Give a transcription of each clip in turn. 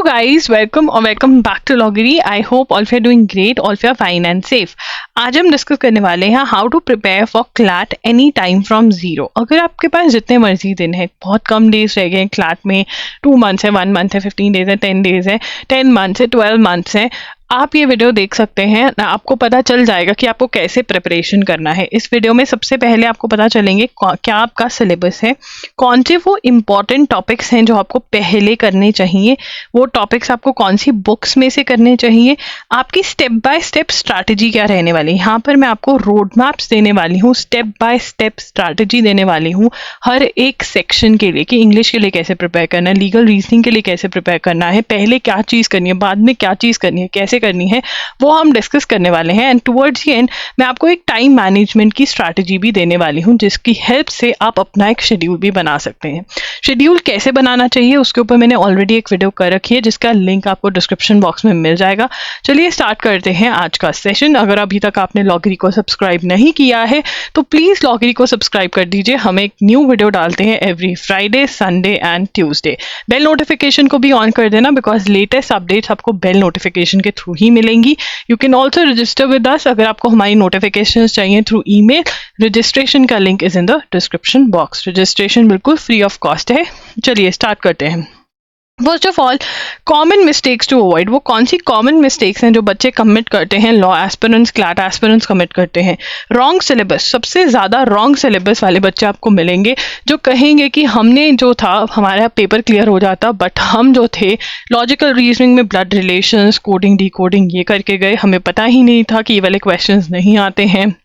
guys, welcome or welcome back to Loggery. I hope all of you are doing great, all of you are fine and safe. आज हम discuss करने वाले हैं how to prepare for CLAT any time from zero. अगर आपके पास जितने मर्जी दिन है, बहुत कम डेज रह गए क्लैट में, 2 months है, 1 month है, 15 days है, 10 days है, 10 months है, 12 months है, आप ये वीडियो देख सकते हैं। आपको पता चल जाएगा कि आपको कैसे प्रिपरेशन करना है। इस वीडियो में सबसे पहले आपको पता चलेंगे क्या आपका सिलेबस है, कौन से वो इम्पॉर्टेंट टॉपिक्स हैं जो आपको पहले करने चाहिए, वो टॉपिक्स आपको कौन सी बुक्स में से करने चाहिए, आपकी स्टेप बाय स्टेप स्ट्रैटेजी क्या रहने वाली है। यहाँ पर मैं आपको रोड मैप्स देने वाली हूँ, स्टेप बाय स्टेप स्ट्रैटेजी देने वाली हूँ हर एक सेक्शन के लिए कि इंग्लिश के लिए कैसे प्रिपेयर करना है, लीगल रीजनिंग के लिए कैसे प्रिपेयर करना है, पहले क्या चीज़ करनी है, बाद में क्या चीज़ करनी है, कैसे करनी है, वो हम डिस्कस करने वाले हैं। एंड टुवर्ड्स द एंड मैं आपको एक टाइम मैनेजमेंट की स्ट्रैटेजी भी देने वाली हूँ जिसकी हेल्प से आप अपना एक शेड्यूल भी बना सकते हैं। शेड्यूल कैसे बनाना चाहिए उसके ऊपर मैंने ऑलरेडी एक वीडियो कर रखी है जिसका लिंक आपको डिस्क्रिप्शन बॉक्स में मिल जाएगा। चलिए स्टार्ट करते हैं आज का सेशन। अगर अभी तक आपने लॉगरी को सब्सक्राइब नहीं किया है तो प्लीज लॉगरी को सब्सक्राइब कर दीजिए। हम एक न्यू वीडियो डालते हैं every Friday, Sunday and Tuesday. Bell notification को भी ऑन कर देना बिकॉज लेटेस्ट अपडेट्स आपको बेल नोटिफिकेशन के थ्रू ही मिलेंगी। You can also register with us अगर आपको हमारी नोटिफिकेशन चाहिए थ्रू ईमेल। रजिस्ट्रेशन का link is in the description box. Registration बिल्कुल फ्री ऑफ कॉस्ट है। चलिए स्टार्ट करते हैं। First of all, common mistakes to avoid. वो कौन सी कॉमन मिस्टेक्स हैं जो बच्चे कमिट करते हैं, law aspirants, CLAT aspirants commit करते हैं। Wrong syllabus. सबसे ज़्यादा रॉन्ग सिलेबस वाले बच्चे आपको मिलेंगे जो कहेंगे कि हमने जो था हमारा पेपर क्लियर हो जाता, बट हम जो थे लॉजिकल रीजनिंग में ब्लड रिलेशंस, कोडिंग, डिकोडिंग ये करके गए, हमें पता ही नहीं था कि ये वाले क्वेश्चंस नहीं आते हैं।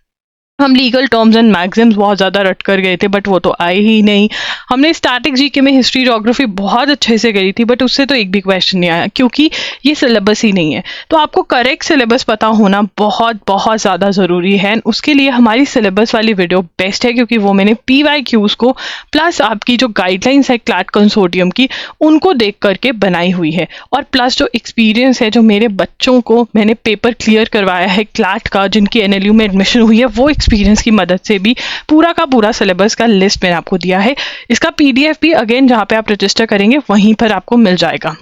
हम लीगल टर्म्स एंड मैगजिम्स बहुत ज़्यादा रट कर गए थे बट वो तो आए ही नहीं। हमने स्टैटिक जीके में हिस्ट्री ज्योग्राफी बहुत अच्छे से करी थी बट उससे तो एक भी क्वेश्चन नहीं आया क्योंकि ये सिलेबस ही नहीं है। तो आपको करेक्ट सिलेबस पता होना बहुत बहुत ज़्यादा ज़रूरी है। उसके लिए हमारी सिलेबस वाली वीडियो बेस्ट है क्योंकि वो मैंने PYQs को प्लस आपकी जो गाइडलाइंस है क्लैट कंसोर्टियम की उनको देख करके बनाई हुई है और प्लस जो एक्सपीरियंस है जो मेरे बच्चों को मैंने पेपर क्लियर करवाया है क्लैट का, जिनकी NLU में एडमिशन हुई है, वो एक्सपीरियंस की मदद से भी पूरा का पूरा सिलेबस का लिस्ट मैंने आपको दिया है। इसका PDF भी अगेन जहां पे आप रजिस्टर करेंगे वहीं पर आपको मिल जाएगा।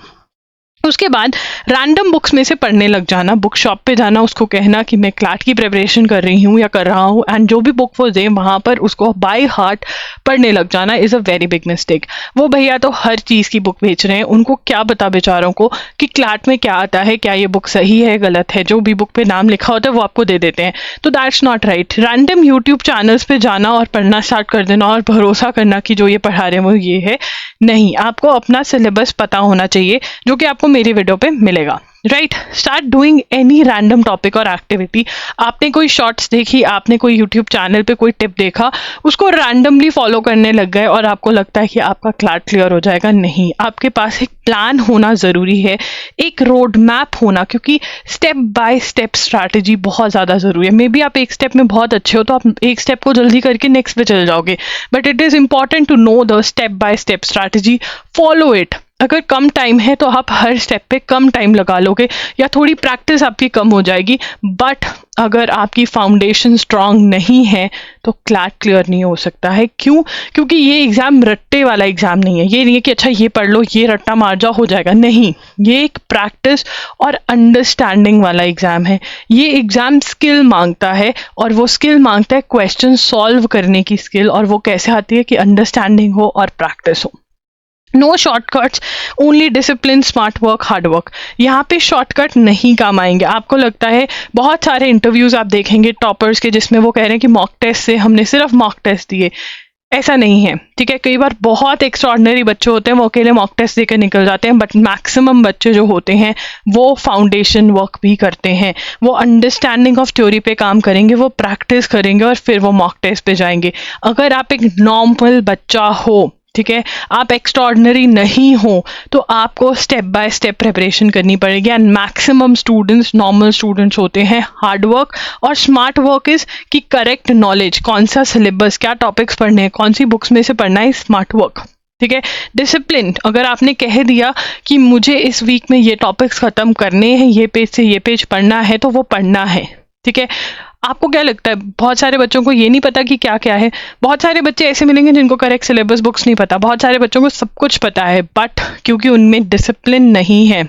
उसके बाद रैंडम बुक्स में से पढ़ने लग जाना, बुक शॉप पे जाना, उसको कहना कि मैं क्लैट की प्रिपरेशन कर रही हूँ या कर रहा हूँ एंड जो भी बुक वो दे वहाँ पर उसको बाय हार्ट पढ़ने लग जाना is a very big mistake. वो भैया तो हर चीज़ की बुक बेच रहे हैं, उनको क्या पता बेचारों को कि क्लैट में क्या आता है, क्या ये बुक सही है गलत है। जो भी बुक पे नाम लिखा होता है वो आपको दे देते हैं, तो that's not right. Random YouTube channels पे जाना और पढ़ना स्टार्ट कर देना और भरोसा करना कि जो ये पढ़ा रहे हैं वो ये है, नहीं। आपको अपना सिलेबस पता होना चाहिए जो कि आपको मेरी वीडियो पे मिलेगा। Right, start doing any random topic और एक्टिविटी। आपने कोई शॉर्ट्स देखी, आपने कोई यूट्यूब चैनल पे कोई टिप देखा, उसको रैंडमली फॉलो करने लग गए और आपको लगता है कि आपका क्लैट क्लियर हो जाएगा। नहीं, आपके पास एक प्लान होना ज़रूरी है, एक रोड मैप होना, क्योंकि स्टेप बाय स्टेप स्ट्रैटेजी बहुत ज़्यादा ज़रूरी है। मे बी आप एक स्टेप में बहुत अच्छे हो तो आप एक स्टेप को जल्दी करके नेक्स्ट पे चले जाओगे, but it is important to know the step by step strategy, follow it. अगर कम टाइम है तो आप हर स्टेप पे कम टाइम लगा लोगे या थोड़ी प्रैक्टिस आपकी कम हो जाएगी, बट अगर आपकी फाउंडेशन स्ट्रांग नहीं है तो क्लैट क्लियर नहीं हो सकता है। क्यों? क्योंकि ये एग्ज़ाम रट्टे वाला एग्ज़ाम नहीं है। ये नहीं है कि अच्छा ये पढ़ लो, ये रट्टा मार जाओ, हो जाएगा। नहीं, ये एक प्रैक्टिस और अंडरस्टैंडिंग वाला एग्ज़ाम है। ये एग्ज़ाम स्किल मांगता है और वो स्किल मांगता है क्वेश्चन सॉल्व करने की स्किल, और वो कैसे आती है कि अंडरस्टैंडिंग हो और प्रैक्टिस हो। No shortcuts, only discipline, smart work, hard work. यहाँ पे शॉर्टकट नहीं काम आएंगे। आपको लगता है बहुत सारे इंटरव्यूज आप देखेंगे टॉपर्स के जिसमें वो कह रहे हैं कि मॉक टेस्ट से हमने सिर्फ मॉक टेस्ट दिए। ऐसा नहीं है, ठीक है। कई बार बहुत एक्स्ट्रॉर्डिनरी बच्चे होते हैं वो अकेले मॉक टेस्ट देकर निकल जाते हैं, बट मैक्सिमम बच्चे जो होते हैं वो फाउंडेशन वर्क भी करते हैं, वो अंडरस्टैंडिंग ऑफ थ्योरी पे काम करेंगे, वो प्रैक्टिस करेंगे और फिर वो मॉक टेस्ट पे जाएंगे। अगर आप एक नॉर्मल बच्चा हो, ठीक है, आप एक्स्ट्रॉर्डिनरी नहीं हो, तो आपको स्टेप बाय स्टेप प्रिपरेशन करनी पड़ेगी। And maximum students normal students होते हैं। हार्ड वर्क और स्मार्ट वर्क इज कि करेक्ट नॉलेज, कौन सा सिलेबस, क्या टॉपिक्स पढ़ने हैं, कौन सी बुक्स में से पढ़ना है, स्मार्ट वर्क, ठीक है। डिसिप्लिन, अगर आपने कह दिया कि मुझे इस वीक में ये टॉपिक्स खत्म करने हैं, ये पेज से ये पेज पढ़ना है, तो वो पढ़ना है, ठीक है। आपको क्या लगता है, बहुत सारे बच्चों को ये नहीं पता कि क्या क्या है। बहुत सारे बच्चे ऐसे मिलेंगे जिनको करेक्ट सिलेबस बुक्स नहीं पता, बहुत सारे बच्चों को सब कुछ पता है, बट क्योंकि उनमें डिसिप्लिन नहीं है,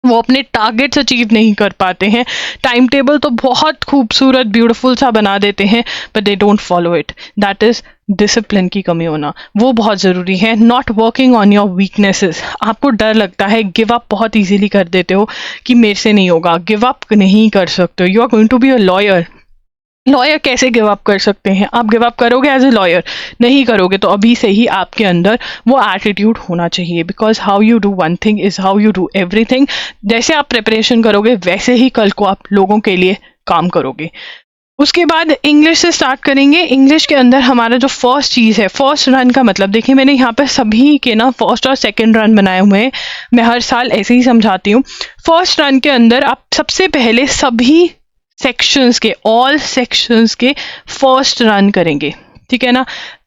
वो अपने टारगेट्स अचीव नहीं कर पाते हैं। टाइम टेबल तो बहुत खूबसूरत ब्यूटीफुल सा बना देते हैं, but they don't follow it. That is discipline की कमी होना, वो बहुत ज़रूरी है। Not working on your weaknesses, आपको डर लगता है, गिव अप बहुत इजीली कर देते हो कि मेरे से नहीं होगा, गिव अप नहीं कर सकते हो। You are going to be a lawyer, lawyer कैसे गिव अप कर सकते हैं? आप गिव अप करोगे एज ए लॉयर? नहीं करोगे। तो अभी से ही आपके अंदर वो एटीट्यूड होना चाहिए, because how you do one thing is how you do everything. जैसे आप प्रिपरेशन करोगे वैसे ही कल को आप लोगों के लिए काम करोगे। उसके बाद इंग्लिश से स्टार्ट करेंगे। इंग्लिश के अंदर हमारा जो फर्स्ट चीज़ है, फर्स्ट रन का मतलब देखिए, मैंने यहाँ पर सभी के ना फर्स्ट और सेकंड रन बनाए हुए हैं। मैं हर साल ऐसे ही समझाती हूँ। फर्स्ट रन के अंदर आप सबसे पहले सभी सेक्शंस के, ऑल सेक्शंस के फर्स्ट रन करेंगे, ठीक है ना।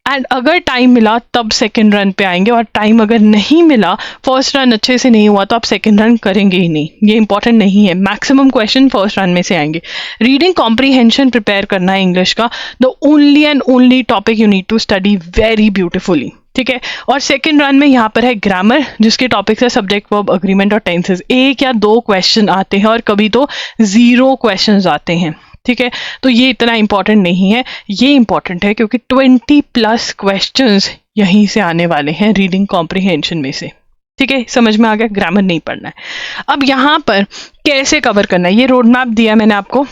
एंड अगर टाइम मिला तब सेकंड रन पे आएंगे, और टाइम अगर नहीं मिला, फर्स्ट रन अच्छे से नहीं हुआ, तो आप सेकंड रन करेंगे ही नहीं। ये इंपॉर्टेंट नहीं है। मैक्सिमम क्वेश्चन फर्स्ट रन में से आएंगे। रीडिंग कॉम्प्रीहेंशन प्रिपेयर करना है इंग्लिश का, the only and only topic you need to study very beautifully, ठीक है। और सेकंड रन में यहाँ पर है ग्रामर, जिसके टॉपिक्स है सब्जेक्ट वर्ब अग्रीमेंट और टेंसेस। 1 या 2 क्वेश्चन आते हैं और कभी तो 0 क्वेश्चंस आते हैं, ठीक है। तो ये इतना इंपॉर्टेंट नहीं है, ये इंपॉर्टेंट है क्योंकि 20+ क्वेश्चंस यहीं से आने वाले हैं रीडिंग कॉम्प्रीहेंशन में से, ठीक है। समझ में आ गया? ग्रामर नहीं पढ़ना है। अब यहाँ पर कैसे कवर करना है, ये रोड मैप दिया मैंने आपको।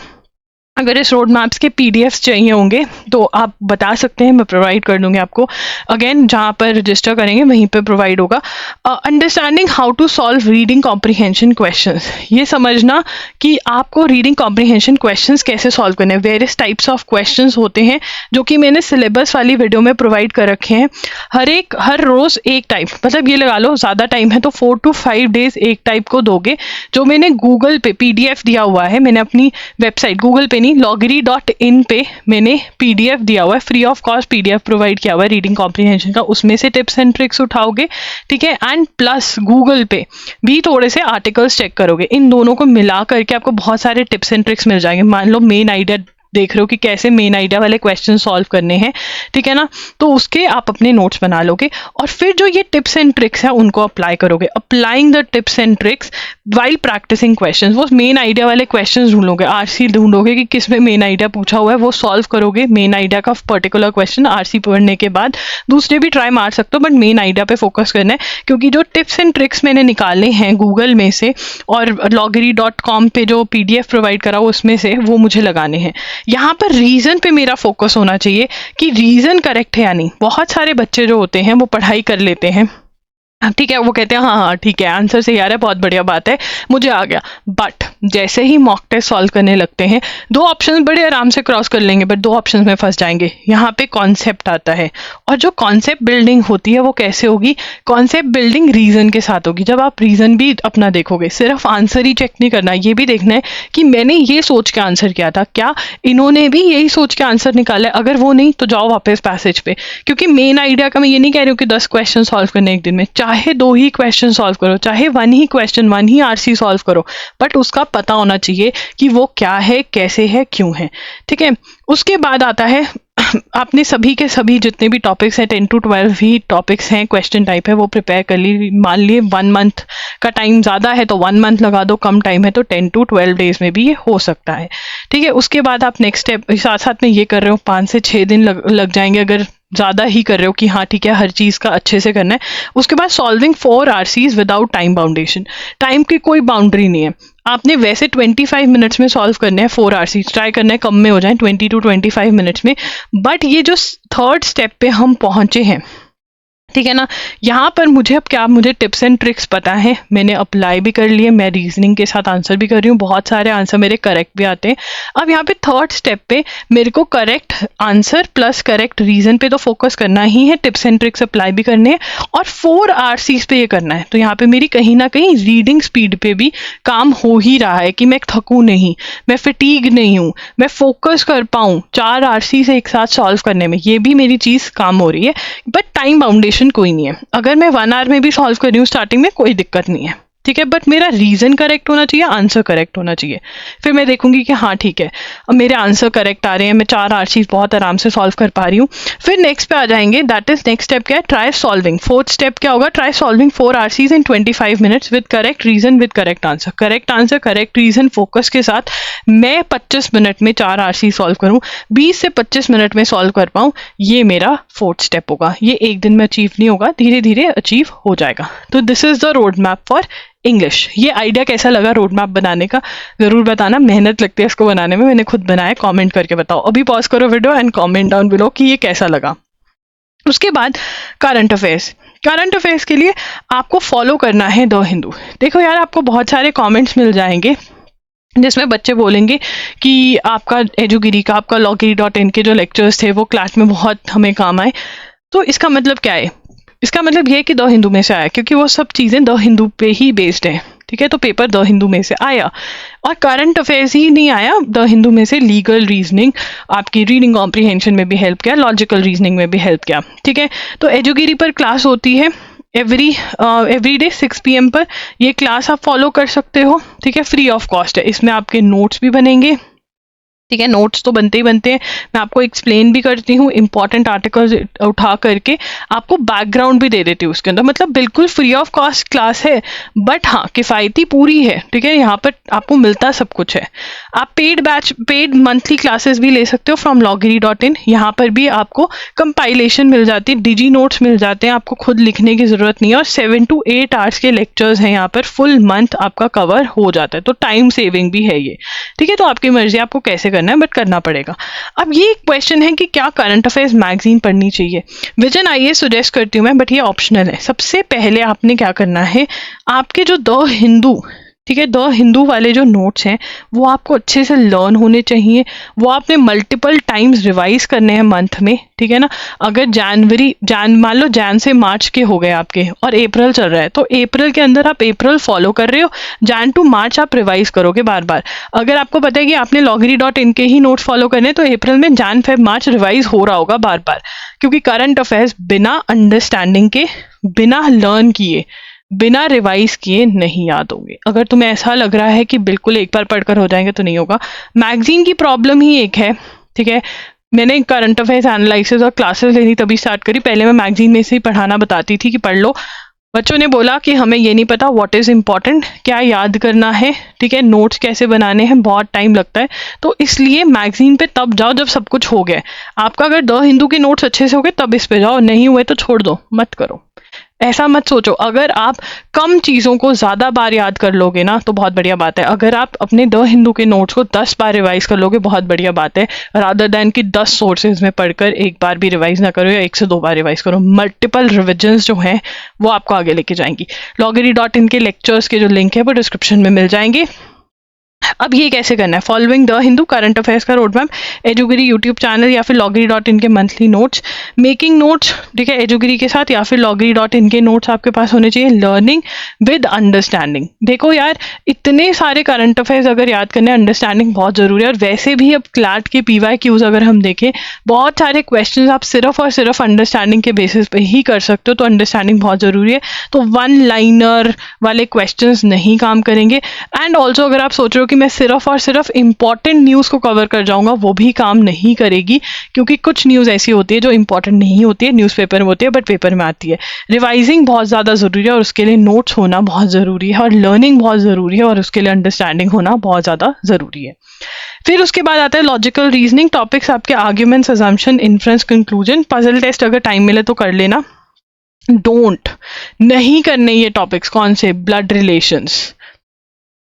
अगर इस रोड मैप्स के पीडीएफ्स चाहिए होंगे तो आप बता सकते हैं, मैं प्रोवाइड कर दूंगी आपको। अगेन जहाँ पर रजिस्टर करेंगे वहीं पे प्रोवाइड होगा। Understanding how to solve reading comprehension questions, ये समझना कि आपको रीडिंग कॉम्प्रीहेंशन क्वेश्चंस कैसे सॉल्व करने हैं। वेरियस टाइप्स ऑफ क्वेश्चंस होते हैं जो कि मैंने सिलेबस वाली वीडियो में प्रोवाइड कर रखे हैं। हर रोज़ एक टाइप, मतलब ये लगा लो ज़्यादा टाइम है तो 4 to 5 डेज एक टाइप को दोगे। जो मैंने गूगल पे पीडीएफ दिया हुआ है, मैंने अपनी वेबसाइट गूगल पे loggery.in पे मैंने पीडीएफ दिया हुआ है, free of cost PDF provide किया हुआ है रीडिंग कॉम्प्रीहेंशन का। उसमें से टिप्स एंड ट्रिक्स उठाओगे, ठीक है। एंड प्लस गूगल पे भी थोड़े से आर्टिकल्स चेक करोगे। इन दोनों को मिला करके आपको बहुत सारे टिप्स एंड ट्रिक्स मिल जाएंगे। मान लो मेन आइडिया देख रहे हो कि कैसे मेन आइडिया वाले क्वेश्चन सॉल्व करने हैं, ठीक है ना, तो उसके आप अपने नोट्स बना लोगे और फिर जो ये टिप्स एंड ट्रिक्स है उनको अप्लाई करोगे। Applying the tips and tricks while practicing questions, वो मेन आइडिया वाले क्वेश्चंस ढूंढोगे, आरसी ढूंढोगे कि किसमें मेन आइडिया पूछा हुआ है, वो सॉल्व करोगे। मेन आइडिया का पर्टिकुलर क्वेश्चन आरसी पढ़ने के बाद दूसरे भी ट्राई मार सकते हो, बट मेन आइडिया पे फोकस करना है, क्योंकि जो टिप्स एंड ट्रिक्स मैंने निकाले हैं गूगल में से और loggery.com पे जो पीडीएफ प्रोवाइड करा उसमें से, वो मुझे लगाने हैं। यहाँ पर रीजन पे मेरा फोकस होना चाहिए कि रीजन करेक्ट है या नहीं। बहुत सारे बच्चे जो होते हैं वो पढ़ाई कर लेते हैं, ठीक है, वो कहते हैं हाँ हाँ ठीक है आंसर सही आ रहा है, बहुत बढ़िया बात है, मुझे आ गया। बट जैसे ही मॉक टेस्ट सॉल्व करने लगते हैं, 2 ऑप्शन बड़े आराम से क्रॉस कर लेंगे, बट 2 ऑप्शन में फंस जाएंगे। यहाँ पे कॉन्सेप्ट आता है, और जो कॉन्सेप्ट बिल्डिंग होती है वो कैसे होगी? कॉन्सेप्ट बिल्डिंग रीजन के साथ होगी। जब आप रीजन भी अपना देखोगे, सिर्फ आंसर ही चेक नहीं करना, ये भी देखना है कि मैंने ये सोच के आंसर किया था, क्या इन्होंने भी यही सोच के आंसर निकाला है? अगर वो नहीं तो जाओ वापस पैसेज पे, क्योंकि मेन आइडिया का मैं ये नहीं कह रही हूँ कि 10 क्वेश्चन सॉल्व करने एक दिन में, चाहे 2 ही क्वेश्चन सॉल्व करो, चाहे 1 ही क्वेश्चन 1 ही आरसी सॉल्व करो, बट उसका पता होना चाहिए कि वो क्या है, कैसे है, क्यों है, ठीक है। उसके बाद आता है आपने सभी के सभी जितने भी टॉपिक्स हैं, 10 to 12 ही टॉपिक्स हैं, क्वेश्चन टाइप है, वो प्रिपेयर कर ली। मान लिए 1 मंथ का टाइम ज़्यादा है तो 1 मंथ लगा दो, कम टाइम है तो 10 to 12 डेज में भी ये हो सकता है, ठीक है। उसके बाद आप नेक्स्ट स्टेप साथ साथ में ये कर रहे हो, 5 से 6 दिन लग जाएंगे अगर ज़्यादा ही कर रहे हो कि हाँ ठीक है हर चीज़ का अच्छे से करना है। उसके बाद सॉल्विंग 4 RCs विदाउट टाइम बाउंडेशन, टाइम की कोई बाउंड्री नहीं है। आपने वैसे 25 मिनट्स में सॉल्व करने हैं 4 RCs, ट्राई करना है कम में हो जाए, 20 to 25 मिनट्स में। बट ये जो 3rd स्टेप पे हम पहुँचे हैं, ठीक है ना, यहाँ पर मुझे टिप्स एंड ट्रिक्स पता है, मैंने अप्लाई भी कर लिए, मैं रीजनिंग के साथ आंसर भी कर रही हूँ, बहुत सारे आंसर मेरे करेक्ट भी आते हैं। अब यहाँ पे 3rd स्टेप पे मेरे को correct answer plus correct reason पे तो फोकस करना ही है, टिप्स एंड ट्रिक्स अप्लाई भी करने हैं और 4 RCs पे ये करना है। तो यहाँ पे मेरी कहीं ना कहीं रीडिंग स्पीड पे भी काम हो ही रहा है कि मैं थकूँ नहीं, मैं फिटीग नहीं हूँ, मैं फोकस कर पाऊँ 4 RCs एक साथ सॉल्व करने में, ये भी मेरी चीज़ काम हो रही है। बट टाइम बाउंडेशन कोई नहीं है, अगर मैं 1 आवर में भी सॉल्व कर रही हूँ स्टार्टिंग में, कोई दिक्कत नहीं है, ठीक है, बट मेरा रीजन करेक्ट होना चाहिए, आंसर करेक्ट होना चाहिए। फिर मैं देखूंगी कि हाँ ठीक है, अब मेरे आंसर करेक्ट आ रहे हैं, मैं 4 आरसीज बहुत आराम से सॉल्व कर पा रही हूँ। फिर नेक्स्ट पे आ जाएंगे, दैट इज नेक्स्ट स्टेप क्या है, ट्राई सॉल्विंग। फोर्थ स्टेप क्या होगा, try solving 4 RCs in 25 minutes with correct reason with correct answer. Correct answer correct reason focus के साथ मैं 25 मिनट में 4 आरसी सॉल्व करूँ, 20 से 25 मिनट में सॉल्व कर पाऊँ, ये मेरा फोर्थ स्टेप होगा। ये एक दिन में अचीव नहीं होगा, धीरे धीरे अचीव हो जाएगा। तो this is the road map for English. ये आइडिया कैसा लगा रोड मैप बनाने का, जरूर बताना। मेहनत लगती है इसको बनाने में, मैंने खुद बनाया, कमेंट करके बताओ। अभी पॉज करो video and comment down below कि ये कैसा लगा। उसके बाद करंट अफेयर्स। करंट अफेयर्स के लिए आपको फॉलो करना है द हिंदू। देखो यार, आपको बहुत सारे कमेंट्स मिल जाएंगे जिसमें बच्चे बोलेंगे कि आपका एजुगिरी का, आपका logiri.in के जो लेक्चर्स थे वो क्लास में बहुत हमें काम आए। तो इसका मतलब क्या है, इसका मतलब ये है कि द हिंदू में से आया, क्योंकि वो सब चीज़ें द हिंदू पे ही बेस्ड है। ठीक है, तो पेपर द हिंदू में से आया। और करंट अफेयर्स ही नहीं आया, द हिंदू में से लीगल रीजनिंग, आपकी रीडिंग कॉम्प्रिहेंशन में भी हेल्प किया, लॉजिकल रीजनिंग में भी हेल्प किया। ठीक है, तो एजुगिरी पर क्लास होती है एवरी डे 6 PM पर। ये क्लास आप फॉलो कर सकते हो। ठीक है, फ्री ऑफ कॉस्ट है। इसमें आपके नोट्स भी बनेंगे। ठीक है, नोट्स तो बनते ही बनते हैं, मैं आपको एक्सप्लेन भी करती हूँ, इंपॉर्टेंट आर्टिकल्स उठा करके आपको बैकग्राउंड भी दे देती हूँ उसके अंदर। मतलब बिल्कुल फ्री ऑफ कॉस्ट क्लास है, बट हाँ किफ़ायती पूरी है। ठीक है, यहाँ पर आपको मिलता सब कुछ है। आप पेड मंथली क्लासेस भी ले सकते हो फ्रॉम logiri.in। यहाँ पर भी आपको कंपाइलेशन मिल जाती है, डिजी नोट्स मिल जाते हैं, आपको खुद लिखने की ज़रूरत नहीं है। और 7 to 8 आवर्स के लेक्चर्स हैं यहाँ पर, फुल मंथ आपका कवर हो जाता है। तो टाइम सेविंग भी है ये। ठीक है, तो आपकी मर्जी, आपको कैसे करना है, बट करना पड़ेगा। अब ये क्वेश्चन है कि क्या करंट अफेयर्स मैगजीन पढ़नी चाहिए। विजन आईएएस सजेस्ट करती हूँ मैं, बट ये ऑप्शनल है। सबसे पहले आपने क्या करना है, आपके जो द हिंदू, ठीक है, द हिंदू वाले जो नोट्स हैं वो आपको अच्छे से लर्न होने चाहिए। वो आपने मल्टीपल टाइम्स रिवाइज करने हैं मंथ में। ठीक है ना, अगर मान लो जैन से मार्च के हो गए आपके और अप्रैल चल रहा है, तो अप्रैल के अंदर आप अप्रैल फॉलो कर रहे हो, जैन टू मार्च आप रिवाइज करोगे बार बार। अगर आपको पता है कि आपने logiri.in के ही नोट्स फॉलो करने हैं, तो अप्रैल में जैन फेब मार्च रिवाइज हो रहा होगा बार बार, क्योंकि करंट अफेयर्स बिना अंडरस्टैंडिंग के, बिना लर्न किए, बिना रिवाइज किए नहीं याद होंगे। अगर तुम्हें ऐसा लग रहा है कि बिल्कुल एक बार पढ़कर हो जाएंगे, तो नहीं होगा। मैगजीन की प्रॉब्लम ही एक है। ठीक है, मैंने करंट अफेयर्स एनालिसिस और क्लासेस लेनी तभी स्टार्ट करी, पहले मैं मैगजीन में से ही पढ़ाना बताती थी कि पढ़ लो। बच्चों ने बोला कि हमें ये नहीं पता व्हाट इज़ इम्पॉर्टेंट, क्या याद करना है। ठीक है, नोट्स कैसे बनाने हैं, बहुत टाइम लगता है। तो इसलिए मैगजीन पे तब जाओ जब सब कुछ हो गया। आपका अगर द हिंदू के नोट्स अच्छे से हो गए तब इस पे जाओ, नहीं हुए तो छोड़ दो, मत करो। ऐसा मत सोचो। अगर आप कम चीज़ों को ज़्यादा बार याद कर लोगे ना, तो बहुत बढ़िया बात है। अगर आप अपने द हिंदू के नोट्स को 10 बार रिवाइज कर लोगे, बहुत बढ़िया बात है, रादर दैन कि 10 सोर्सेज में पढ़कर एक बार भी रिवाइज ना करो या 1 से 2 बार रिवाइज करो। मल्टीपल रिविजन्स जो हैं वो आपको आगे लेके जाएंगी। logiri.in के लेक्चर्स के जो लिंक है वो डिस्क्रिप्शन में मिल जाएंगे। अब ये कैसे करना है, following the Hindu current affairs का रोड मैप, एजुगिरी यूट्यूब चैनल या फिर logiri.in के मंथली नोट्स, मेकिंग नोट्स। ठीक है, एजुगिरी के साथ या फिर logiri.in के नोट्स आपके पास होने चाहिए। Learning with understanding. देखो यार, इतने सारे करंट अफेयर्स अगर याद करने, अंडरस्टैंडिंग बहुत जरूरी है। और वैसे भी अब क्लैट के PYQs अगर हम देखें, बहुत सारे क्वेश्चन आप सिर्फ और सिर्फ अंडरस्टैंडिंग के बेसिस पे ही कर सकते हो। तो अंडरस्टैंडिंग बहुत जरूरी है। तो 1 लाइनर वाले क्वेश्चन नहीं काम करेंगे। एंड ऑल्सो अगर आप सोच रहे हो कि मैं सिर्फ और सिर्फ इंपॉर्टेंट न्यूज़ को कवर कर जाऊंगा, वो भी काम नहीं करेगी, क्योंकि कुछ न्यूज़ ऐसी होती है जो इंपॉर्टेंट नहीं होती है, न्यूज़पेपर में होती है बट पेपर में आती है। रिवाइजिंग बहुत ज़्यादा ज़रूरी है और उसके लिए नोट्स होना बहुत ज़रूरी है, और लर्निंग बहुत ज़रूरी है और उसके लिए अंडरस्टैंडिंग होना बहुत ज़्यादा ज़रूरी है। फिर उसके बाद आता है लॉजिकल रीजनिंग। टॉपिक्स आपके arguments, assumption, inference, conclusion. Puzzle test अगर टाइम मिले तो कर लेना। डोंट, नहीं करने ये टॉपिक्स। कौन से? Blood relations,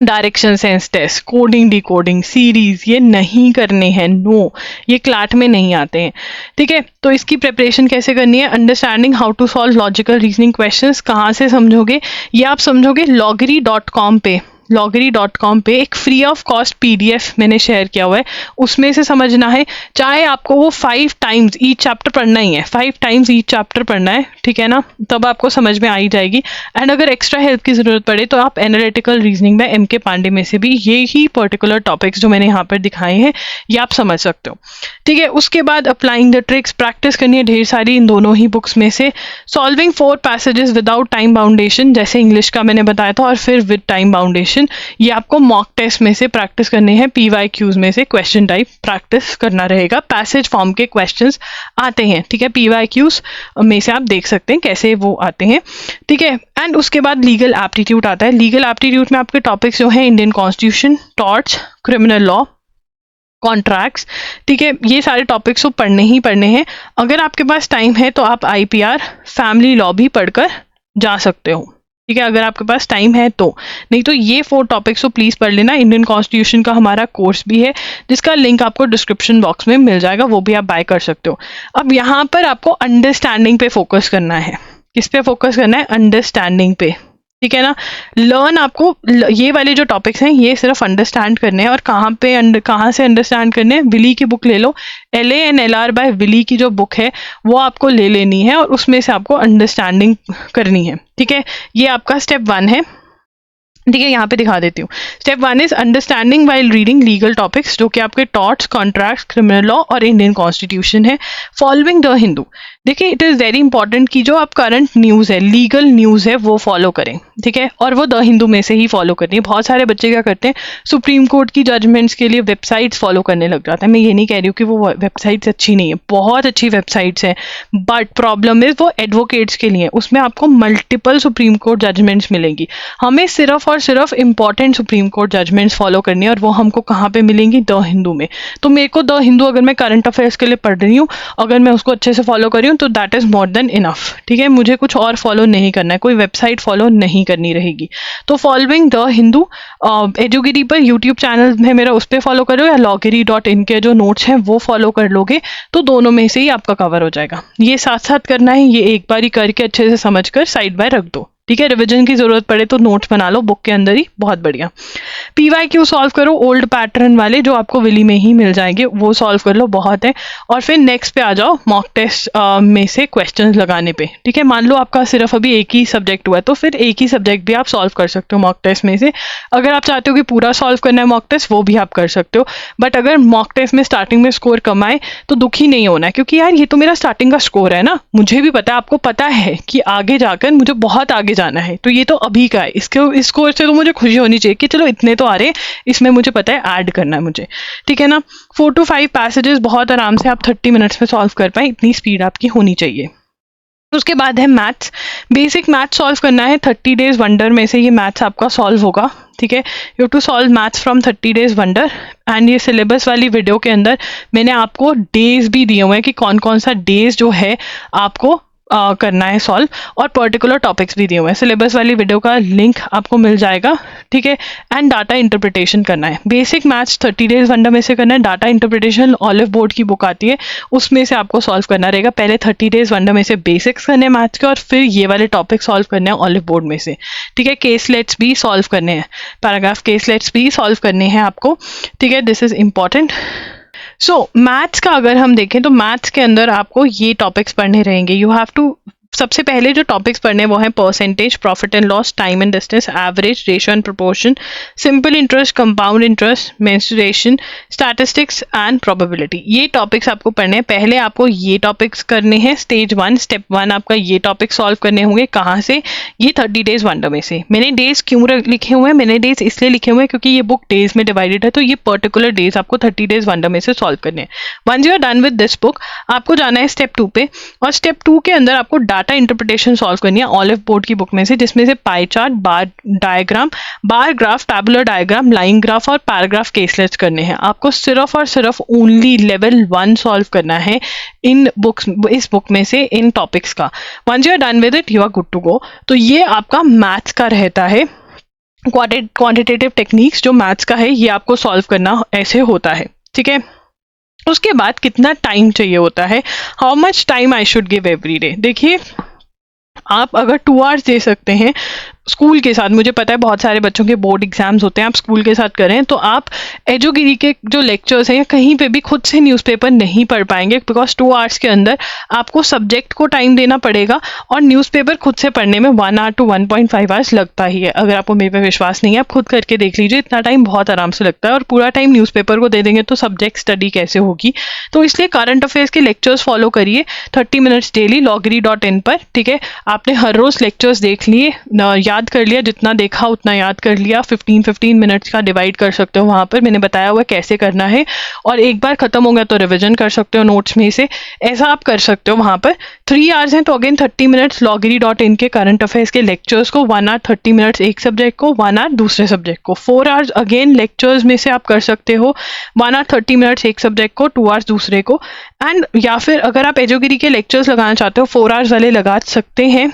direction sense test, coding decoding, series, ये नहीं करने हैं। नो, ये क्लैट में नहीं आते हैं। ठीक है, तो इसकी प्रिपरेशन कैसे करनी है? Understanding how to solve logical reasoning questions. कहाँ से समझोगे? ये आप समझोगे logiri.com पे। loggery.com पे एक फ्री ऑफ कॉस्ट PDF मैंने शेयर किया हुआ है, उसमें से समझना है। चाहे आपको वो 5 टाइम्स ईच चैप्टर पढ़ना ही है, 5 टाइम्स ईच चैप्टर पढ़ना है, ठीक है ना, तब आपको समझ में आ ही जाएगी। एंड अगर एक्स्ट्रा हेल्प की ज़रूरत पड़े तो आप एनालिटिकल रीजनिंग में MK पांडे में से भी ये ही पर्टिकुलर टॉपिक्स जो मैंने यहाँ पर दिखाए हैं ये आप समझ सकते हो, ठीक है। उसके बाद अप्लाइंग द ट्रिक्स प्रैक्टिस करनी है ढेर सारी इन दोनों ही बुक्स में से। सॉल्विंग 4 पैसेजेस विदाउट टाइम बाउंडेशन, जैसे इंग्लिश का मैंने बताया था, और फिर विद टाइम बाउंडेशन, ये आपको मॉक टेस्ट में से प्रैक्टिस करने हैं, PYQs में से क्वेश्चन टाइप प्रैक्टिस करना रहेगा। पैसेज फॉर्म के क्वेश्चंस आते हैं, ठीक है, PYQs में से आप देख सकते हैं कैसे वो आते हैं, ठीक है। एंड उसके बाद लीगल एप्टीट्यूड आता है। लीगल एप्टीट्यूड में आपके टॉपिक्स जो हैं Indian constitution, torts, criminal law, contracts, ठीक है, ये सारे टॉपिक्स तो पढ़ने ही पढ़ने हैं। अगर आपके पास टाइम है तो आप IPR, फैमिली लॉ भी पढ़कर जा सकते हो, ठीक है, अगर आपके पास टाइम है तो। नहीं तो ये 4 टॉपिक्स तो प्लीज़ पढ़ लेना। इंडियन कॉन्स्टिट्यूशन का हमारा कोर्स भी है जिसका लिंक आपको डिस्क्रिप्शन बॉक्स में मिल जाएगा, वो भी आप बाय कर सकते हो। अब यहाँ पर आपको अंडरस्टैंडिंग पे फोकस करना है। किस पे फोकस करना है? अंडरस्टैंडिंग पे, ठीक है ना। लर्न, आपको ये वाले जो टॉपिक्स हैं ये सिर्फ अंडरस्टैंड करने हैं। और कहाँ से अंडरस्टैंड करने हैं? विली की बुक ले लो, LA and LR by Wiley की जो बुक है वो आपको ले लेनी है और उसमें से आपको अंडरस्टैंडिंग करनी है, ठीक है। ये आपका स्टेप 1 है, ठीक है, यहाँ पे दिखा देती हूँ। Step 1 is understanding while reading legal topics, जो कि आपके टॉर्ट्स, कॉन्ट्रैक्ट्स, क्रिमिनल लॉ और इंडियन कॉन्स्टिट्यूशन है। फॉलोइंग द हिंदू, देखिए इट इज़ वेरी इंपॉर्टेंट कि जो आप करंट न्यूज़ है, लीगल न्यूज़ है, वो फॉलो करें, ठीक है, और वो द हिंदू में से ही फॉलो करनी है। बहुत सारे बच्चे क्या करते हैं, सुप्रीम कोर्ट की जजमेंट्स के लिए वेबसाइट्स फॉलो करने लग जाते हैं। मैं ये नहीं कह रही हूँ कि वो वेबसाइट्स अच्छी नहीं है, बहुत अच्छी वेबसाइट्स हैं, बट प्रॉब्लम इज वो एडवोकेट्स के लिए, उसमें आपको मल्टीपल सुप्रीम कोर्ट जजमेंट्स मिलेंगी। हमें सिर्फ और सिर्फ important Supreme Court judgments follow करनी है, और वो हमको कहाँ पे मिलेंगी? द हिंदू में। तो मेरे को द हिंदू, अगर मैं करंट अफेयर्स के लिए पढ़ रही हूँ, अगर मैं उसको अच्छे से फॉलो कर रही हूँ तो that is more than enough, ठीक है। मुझे कुछ और फॉलो नहीं करना है, कोई वेबसाइट फॉलो नहीं करनी रहेगी। तो फॉलोइंग द हिंदू एजुगिरी पर यूट्यूब चैनल है मेरा, उस पर फॉलो करो, या loggery.in के जो नोट्स हैं वो फॉलो कर लोगे तो दोनों में से ही आपका कवर हो जाएगा। ये साथ साथ करना है, ये एक बार ही करके अच्छे से समझकर साइड बाय रख दो, ठीक है। रिवीजन की जरूरत पड़े तो नोट्स बना लो बुक के अंदर ही, बहुत बढ़िया। PYQ सॉल्व करो, ओल्ड पैटर्न वाले जो आपको विली में ही मिल जाएंगे, वो सॉल्व कर लो, बहुत है। और फिर नेक्स्ट पे आ जाओ, मॉक टेस्ट में से क्वेश्चंस लगाने पे, ठीक है। मान लो आपका सिर्फ अभी एक ही सब्जेक्ट हुआ है तो फिर एक ही सब्जेक्ट भी आप सॉल्व कर सकते हो मॉक टेस्ट में से। अगर आप चाहते हो कि पूरा सॉल्व करना है मॉक टेस्ट, वो भी आप कर सकते हो। बट अगर मॉक टेस्ट में स्टार्टिंग में स्कोर कम आए तो दुखी नहीं होना है, क्योंकि यार ये तो मेरा स्टार्टिंग का स्कोर है ना, मुझे भी पता है, आपको पता है कि आगे जाकर मुझे बहुत आगे जाना है, तो ये तो अभी का है, इस स्कोर से तो मुझे खुशी होनी चाहिए कि चलो इतने तो आ रहे हैं, इसमें मुझे पता है ऐड करना है मुझे, ठीक है ना। 4 to 5 पैसेजेस बहुत आराम से आप 30 मिनट्स में सॉल्व कर पाए, इतनी स्पीड आपकी होनी चाहिए। उसके बाद है मैथ्स, बेसिक मैथ्स सॉल्व करना है। 30 डेज वंडर में से ये मैथ्स आपका सॉल्व होगा, ठीक है। You to solve maths from 30 days wonder. And ये सिलेबस वाली वीडियो के अंदर मैंने आपको डेज भी दिए हुए हैं कि कौन कौन सा डेज जो है आपको करना है सॉल्व, और पर्टिकुलर टॉपिक्स भी दिए हुए हैं। सिलेबस वाली वीडियो का लिंक आपको मिल जाएगा, ठीक है। एंड डाटा इंटरप्रिटेशन करना है। बेसिक मैथ्स 30 डेज वंडर में से करना है। डाटा इंटरप्रिटेशन ऑलिव बोर्ड की बुक आती है, उसमें से आपको सॉल्व करना रहेगा। पहले 30 डेज वंडर में से बेसिक्स करने हैं मैथ्स के, और फिर ये वाले टॉपिक सॉल्व करने हैं ऑलिव बोर्ड में से, ठीक है। केसलेट्स भी सॉल्व करने हैं, पैराग्राफ केसलेट्स भी सॉल्व करने हैं आपको, ठीक है। This is important. So maths का अगर हम देखें तो मैथ्स के अंदर आपको ये टॉपिक्स पढ़ने रहेंगे। यू हैव टू, सबसे पहले जो टॉपिक्स पढ़ने वो हैं percentage, profit and loss, time and distance, average, ratio and proportion, simple interest, compound interest, mensuration, statistics and probability. ये टॉपिक्स आपको पढ़ने हैं। पहले आपको ये टॉपिक्स करने हैं, स्टेज 1, स्टेप 1 आपका ये टॉपिक सॉल्व करने होंगे। कहाँ से? ये 30 डेज वंडर में से। मैंने डेज क्यों लिखे हुए हैं? मैंने डेज इसलिए लिखे हुए हैं क्योंकि ये बुक डेज में डिवाइडेड है, तो ये पर्टिकुलर डेज आपको 30 डेज वंडर में से सॉल्व करने हैं। Once you are done with this book, आपको जाना है स्टेप 2 पे, और स्टेप 2 के अंदर आपको डाटा इंटरप्रिटेशन सॉल्व करनी है ऑलिव बोर्ड की बुक में से, जिसमें से pie chart, bar diagram, bar graph, tabular diagram, line graph और पैराग्राफ केसलेट्स करने हैं। आपको सिर्फ और सिर्फ ओनली लेवल 1 सॉल्व करना है इन बुक्स, इस बुक में से इन टॉपिक्स का। Once you are done with it, you are good to go. तो ये आपका मैथ्स का रहता है। क्वांटिटेटिव टेक्निक्स जो मैथ्स का है ये आपको सॉल्व करना ऐसे होता है, ठीक है। उसके बाद कितना टाइम चाहिए होता है, how much time I should give every day. देखिए आप अगर 2 आवर्स दे सकते हैं स्कूल के साथ, मुझे पता है बहुत सारे बच्चों के बोर्ड एग्जाम्स होते हैं, आप स्कूल के साथ करें तो आप एजुगिरी के जो लेक्चर्स हैं या कहीं पे भी खुद से न्यूज़पेपर नहीं पढ़ पाएंगे, बिकॉज 2 आवर्स के अंदर आपको सब्जेक्ट को टाइम देना पड़ेगा और न्यूज़पेपर खुद से पढ़ने में 1 आवर to 1.5 आवर्स लगता ही है। अगर आपको मेरे पे विश्वास नहीं है, आप खुद करके देख लीजिए, इतना टाइम बहुत आराम से लगता है। और पूरा टाइम न्यूज़पेपर को दे देंगे तो सब्जेक्ट स्टडी कैसे होगी। तो इसलिए करंट अफेयर्स के लेक्चर्स फॉलो करिए 30 मिनट्स डेली loggery.in पर, ठीक है। आपने हर रोज लेक्चर्स देख लिए, याद कर लिया, जितना देखा उतना याद कर लिया। 15-15 मिनट्स का डिवाइड कर सकते हो, वहां पर मैंने बताया हुआ कैसे करना है। और एक बार खत्म हो गया तो रिवीजन कर सकते हो नोट्स में से, ऐसा आप कर सकते हो। वहां पर 3 आवर्स हैं तो अगेन 30 मिनट्स loggery.in के करंट अफेयर्स के लेक्चर्स को, 1 आवर 30 मिनट्स एक सब्जेक्ट को, 1 आवर दूसरे सब्जेक्ट को। 4 आवर्स अगेन लेक्चर्स में से आप कर सकते हो, 1 आवर 30 मिनट्स एक सब्जेक्ट को, 2 आवर्स दूसरे को। एंड या फिर अगर आप एजुगिरी के लेक्चर्स लगाना चाहते हो 4 आवर्स वाले लगा सकते हैं,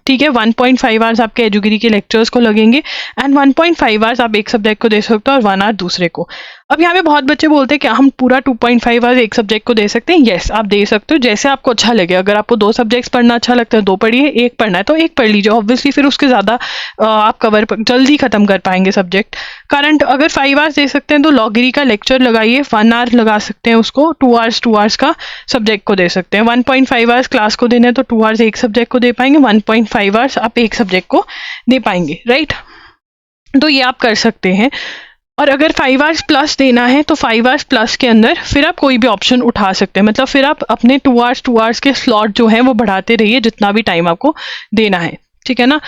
ठीक है। 1.5 आवर्स आपके एजुगिरी के लेक्चर्स को लगेंगे एंड 1.5 आवर्स आप एक सब्जेक्ट को दे सकते हो और 1 आवर दूसरे को। अब यहाँ पे बहुत बच्चे बोलते हैं कि हम पूरा 2.5 आवर्स एक सब्जेक्ट को दे सकते हैं। यस, आप दे सकते हो, जैसे आपको अच्छा लगे। अगर आपको 2 सब्जेक्ट्स पढ़ना अच्छा लगता है 2 पढ़िए, एक पढ़ना है तो एक पढ़ लीजिए। ऑब्वियसली फिर उसके ज़्यादा आप जल्दी खत्म कर पाएंगे सब्जेक्ट। करंट अगर 5 आवर्स दे सकते हैं तो लॉगरी का लेक्चर लगाइए, 1 आवर लगा सकते हैं उसको, 2 आवर्स का सब्जेक्ट को दे सकते हैं। 1.5 आवर्स क्लास को देने हैं तो 2 आवर्स एक सब्जेक्ट को दे पाएंगे, 1.5 आवर्स आप एक सब्जेक्ट को दे पाएंगे, राइट। तो ये आप कर सकते हैं। और अगर 5 आवर्स प्लस देना है तो 5 आवर्स प्लस के अंदर फिर आप कोई भी ऑप्शन उठा सकते हैं, मतलब फिर आप अपने 2 आवर्स के स्लॉट जो हैं वो बढ़ाते रहिए जितना भी टाइम आपको देना है, ठीक है ना।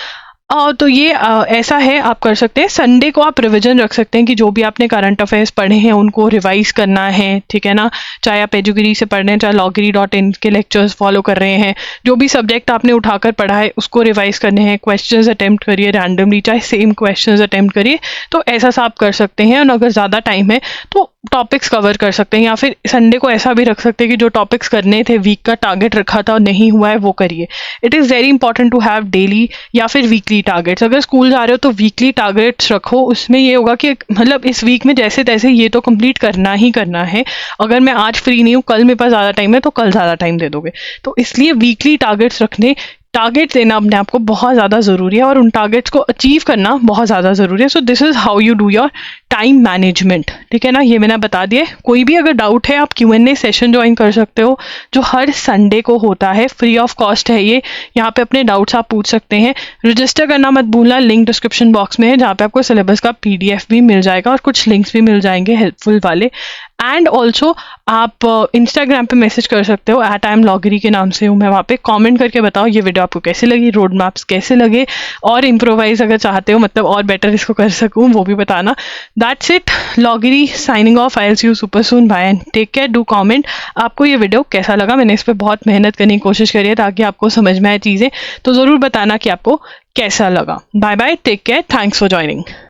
तो ये ऐसा है, आप कर सकते हैं। संडे को आप रिवीजन रख सकते हैं कि जो भी आपने करंट अफेयर्स पढ़े हैं उनको रिवाइज करना है, ठीक है ना। चाहे आप एजुगिरी से पढ़ रहे हैं, चाहे loggery.in के लेक्चर्स फॉलो कर रहे हैं, जो भी सब्जेक्ट आपने उठाकर पढ़ा है उसको रिवाइज करने हैं। क्वेश्चंस अटेम्प्ट करिए रैंडमली, चाहे सेम क्वेश्चंस अटेम्प्ट करिए। तो ऐसा सा आप कर सकते हैं। और अगर ज़्यादा टाइम है तो टॉपिक्स कवर कर सकते हैं, या फिर संडे को ऐसा भी रख सकते हैं कि जो टॉपिक्स करने थे, वीक का टारगेट रखा था और नहीं हुआ है, वो करिए। It is very important to have daily या फिर वीकली टारगेट्स। अगर स्कूल जा रहे हो तो वीकली टारगेट्स रखो, उसमें ये होगा कि मतलब इस वीक में जैसे तैसे ये तो कंप्लीट करना ही करना है। अगर मैं आज फ्री नहीं हूँ, कल मेरे पास ज़्यादा टाइम है तो कल ज़्यादा टाइम दे दोगे। तो इसलिए वीकली टारगेट्स रखने, टारगेट देना अपने आप को बहुत ज़्यादा ज़रूरी है और उन टारगेट्स को अचीव करना बहुत ज़्यादा ज़रूरी है। So this is how you do your time management, ठीक है ना। ये मैंने बता दिया। कोई भी अगर डाउट है आप Q&A सेशन ज्वाइन कर सकते हो, जो हर संडे को होता है, फ्री ऑफ कॉस्ट है ये। यहाँ पे अपने डाउट्स आप पूछ सकते हैं। रजिस्टर करना मत भूलना, लिंक डिस्क्रिप्शन बॉक्स में है जहाँ पे आपको सिलेबस का PDF भी मिल जाएगा और कुछ लिंक्स भी मिल जाएंगे हेल्पफुल वाले। एंड ऑल्सो आप इंस्टाग्राम पे मैसेज कर सकते हो, @IamLoggery के नाम से हूँ मैं। वहाँ पे कमेंट करके बताओ ये वीडियो आपको कैसे लगी, रोड मैप्स कैसे लगे, और इम्प्रोवाइज अगर चाहते हो, मतलब और बेटर इसको कर सकूँ, वो भी बताना। That's it, Loggery signing off. I will see you super soon, bye and take care. Do comment आपको ये वीडियो कैसा लगा। मैंने इस पर बहुत मेहनत करने की कोशिश करी है ताकि आपको समझ में आए चीज़ें, तो ज़रूर बताना कि आपको कैसा लगा। Bye bye, take care, thanks for joining.